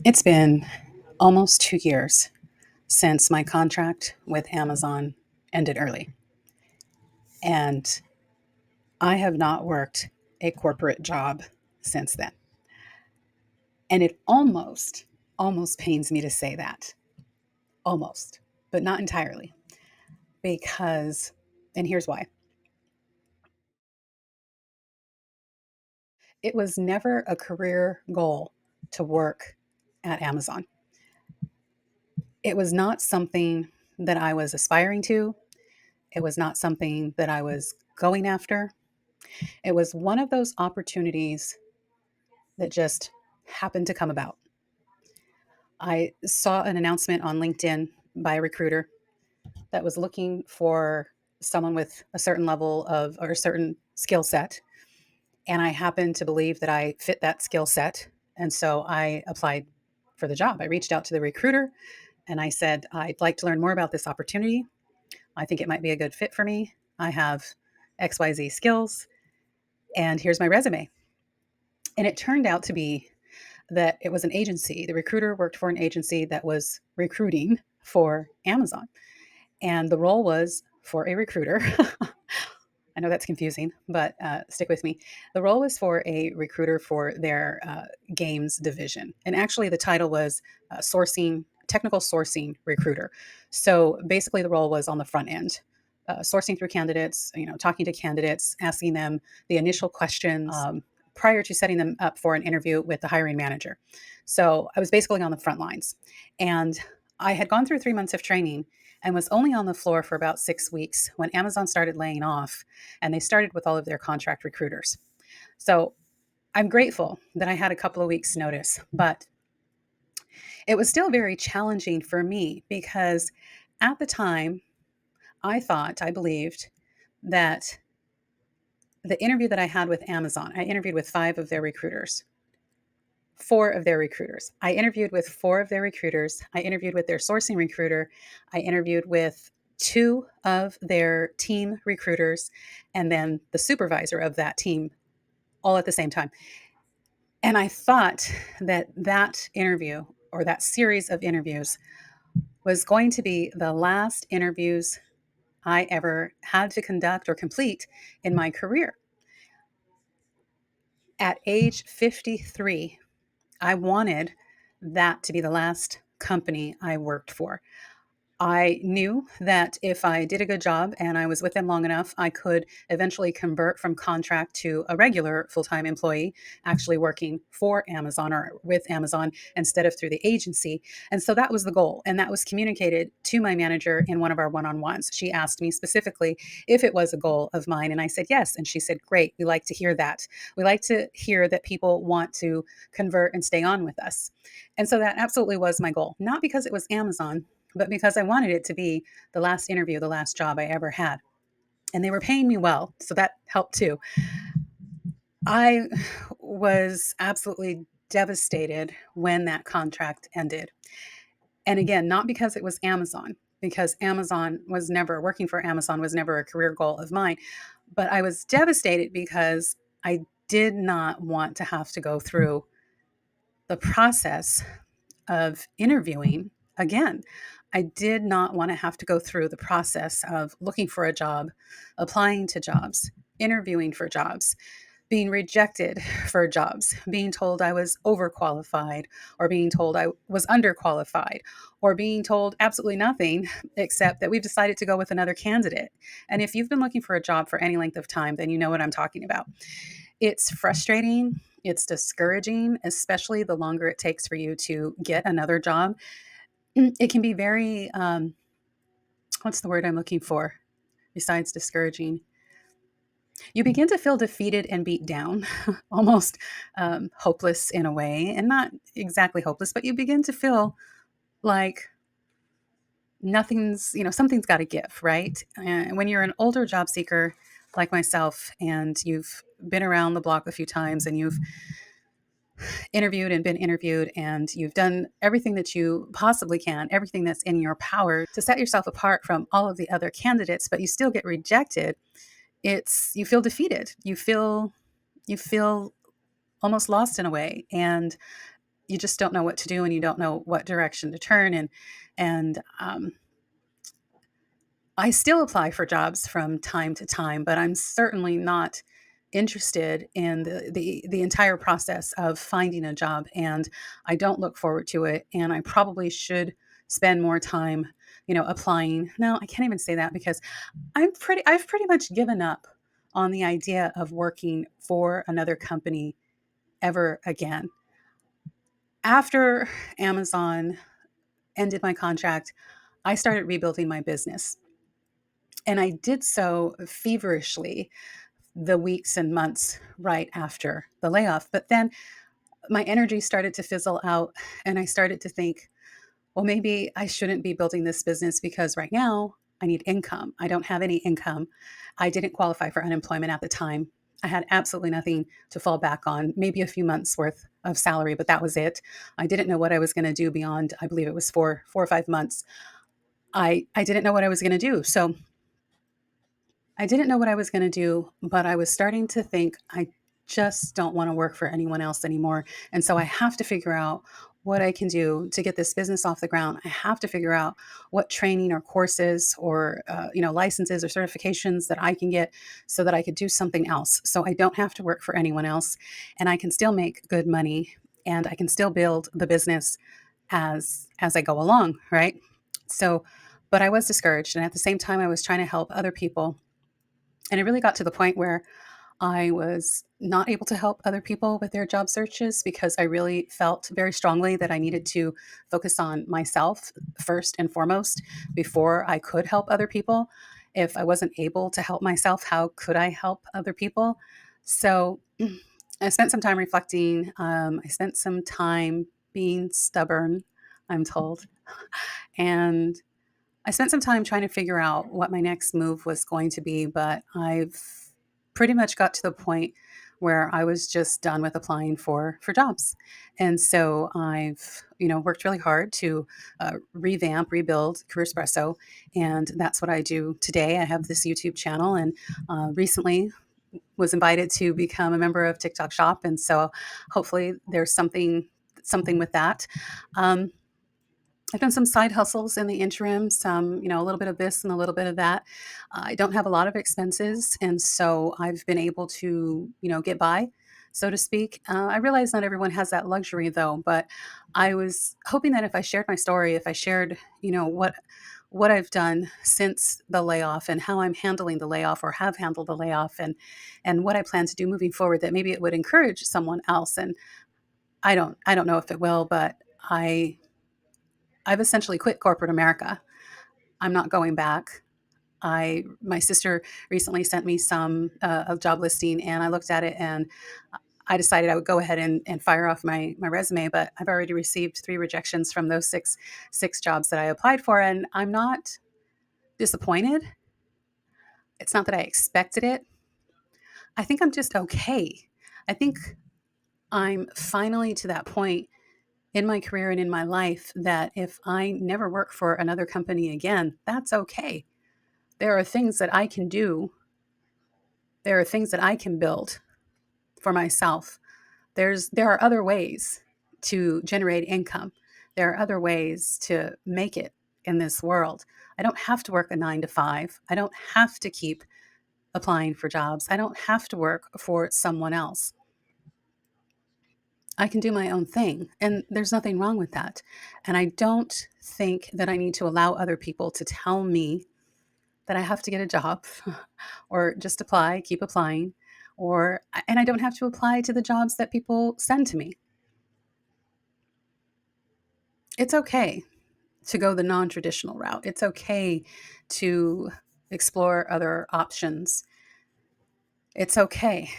It's been almost 2 years since my contract with Amazon ended early, and I have not worked a corporate job since then. And it almost pains me to say that. Almost, but not entirely. Because, and here's why, it was never a career goal to work at Amazon. It was not something that I was aspiring to, it was not something that I was going after. It was one of those opportunities that just happened to come about. I saw an announcement on LinkedIn by a recruiter that was looking for someone with a certain level of or a certain skill set. And I happened to believe that I fit that skill set. And so I applied for the job. I reached out to the recruiter and I said, I'd like to learn more about this opportunity. I think it might be a good fit for me. I have XYZ skills, and here's my resume. And it turned out to be that it was an agency. The recruiter worked for an agency that was recruiting for Amazon. And the role was for a recruiter. I know that's confusing, but stick with me. The role was for a recruiter for their games division. And actually, the title was technical sourcing recruiter. So basically, the role was on the front end. Sourcing through candidates, talking to candidates, asking them the initial questions prior to setting them up for an interview with the hiring manager. So I was basically on the front lines. And I had gone through 3 months of training and was only on the floor for about 6 weeks when Amazon started laying off, and they started with all of their contract recruiters. So I'm grateful that I had a couple of weeks' notice, but it was still very challenging for me because at the time, I believed that the interview that I had with Amazon, I interviewed with five of their recruiters. Four of their recruiters. I interviewed with four of their recruiters. I interviewed with their sourcing recruiter. I interviewed with two of their team recruiters, and then the supervisor of that team, all at the same time. And I thought that that interview or that series of interviews was going to be the last interviews I ever had to conduct or complete in my career. At age 53, I wanted that to be the last company I worked for. I knew that if I did a good job and I was with them long enough, I could eventually convert from contract to a regular full time employee, actually working for Amazon or with Amazon instead of through the agency. And so that was the goal. And that was communicated to my manager in one of our one on ones. She asked me specifically if it was a goal of mine. And I said yes. And she said, great. We like to hear that. We like to hear that people want to convert and stay on with us. And so that absolutely was my goal, not because it was Amazon, but because I wanted it to be the last interview, the last job I ever had. And they were paying me well, so that helped too. I was absolutely devastated when that contract ended. And again, not because it was Amazon, because working for Amazon was never a career goal of mine, but I was devastated because I did not want to have to go through the process of interviewing again. I did not want to have to go through the process of looking for a job, applying to jobs, interviewing for jobs, being rejected for jobs, being told I was overqualified, or being told I was underqualified, or being told absolutely nothing except that we've decided to go with another candidate. And if you've been looking for a job for any length of time, then you know what I'm talking about. It's frustrating. It's discouraging, especially the longer it takes for you to get another job. It can be very, what's the word I'm looking for besides discouraging? You begin to feel defeated and beat down, almost hopeless in a way, and not exactly hopeless, but you begin to feel like something's got to give, right? And when you're an older job seeker like myself, and you've been around the block a few times, and you've interviewed and been interviewed, and you've done everything that you possibly can, everything that's in your power to set yourself apart from all of the other candidates, but you still get rejected, you feel defeated. You feel almost lost in a way. And you just don't know what to do, and you don't know what direction to turn. And I still apply for jobs from time to time, but I'm certainly not interested in the entire process of finding a job, and I don't look forward to it. And I probably should spend more time, applying. No, I can't even say that, because I've pretty much given up on the idea of working for another company ever again. After Amazon ended my contract, I started rebuilding my business. And I did so feverishly the weeks and months right after the layoff. But then my energy started to fizzle out, and I started to think, well, maybe I shouldn't be building this business, because right now I need income. I don't have any income. I didn't qualify for unemployment at the time. I had absolutely nothing to fall back on, maybe a few months worth of salary, but that was it. I didn't know what I was going to do beyond, I believe it was 4 or 5 months. I didn't know what I was going to do. So I didn't know what I was going to do, but I was starting to think, I just don't want to work for anyone else anymore. And so I have to figure out what I can do to get this business off the ground. I have to figure out what training or courses or licenses or certifications that I can get, so that I could do something else. So I don't have to work for anyone else, and I can still make good money, and I can still build the business as I go along, right? So, but I was discouraged, and at the same time I was trying to help other people, and it really got to the point where I was not able to help other people with their job searches, because I really felt very strongly that I needed to focus on myself first and foremost before I could help other people. If I wasn't able to help myself, how could I help other people? So I spent some time reflecting. I spent some time being stubborn, I'm told. And I spent some time trying to figure out what my next move was going to be, but I've pretty much got to the point where I was just done with applying for jobs. And so I've, worked really hard to rebuild Career Espresso, and that's what I do today. I have this YouTube channel, and recently was invited to become a member of TikTok Shop, and so hopefully there's something with that. Um, I've done some side hustles in the interim, some, a little bit of this and a little bit of that. I don't have a lot of expenses, and so I've been able to, get by, so to speak. I realize not everyone has that luxury, though, but I was hoping that if I shared my story, if I shared, what I've done since the layoff, and how I'm handling the layoff, or have handled the layoff, and what I plan to do moving forward, that maybe it would encourage someone else. And I don't know if it will, but I've essentially quit corporate America. I'm not going back. My sister recently sent me a job listing, and I looked at it, and I decided I would go ahead and fire off my resume. But I've already received 3 rejections from those six jobs that I applied for, and I'm not disappointed. It's not that I expected it. I think I'm just okay. I think I'm finally to that point in my career and in my life that if I never work for another company again, that's okay. There are things that I can do. There are things that I can build for myself. There are other ways to generate income. There are other ways to make it in this world. I don't have to work a 9 to 5. I don't have to keep applying for jobs. I don't have to work for someone else. I can do my own thing, and there's nothing wrong with that. And I don't think that I need to allow other people to tell me that I have to get a job or just apply, keep applying, and I don't have to apply to the jobs that people send to me. It's okay to go the non-traditional route. It's okay to explore other options. It's okay.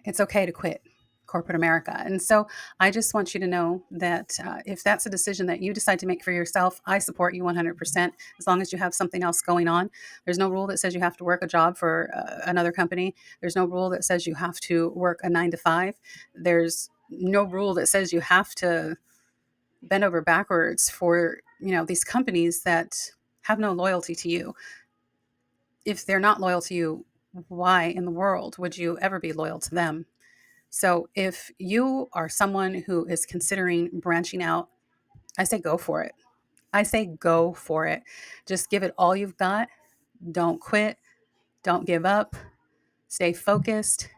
It's okay to quit corporate America. And so I just want you to know that if that's a decision that you decide to make for yourself, I support you 100%, as long as you have something else going on. There's no rule that says you have to work a job for another company. There's no rule that says you have to work a 9 to 5. There's no rule that says you have to bend over backwards for, these companies that have no loyalty to you. If they're not loyal to you, why in the world would you ever be loyal to them? So if you are someone who is considering branching out, I say go for it. I say go for it. Just give it all you've got. Don't quit. Don't give up. Stay focused.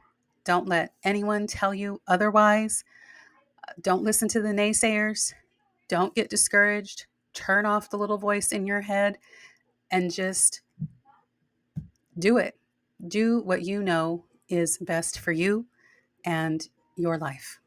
Don't let anyone tell you otherwise. Don't listen to the naysayers. Don't get discouraged. Turn off the little voice in your head and just do it. Do what you know is best for you and your life.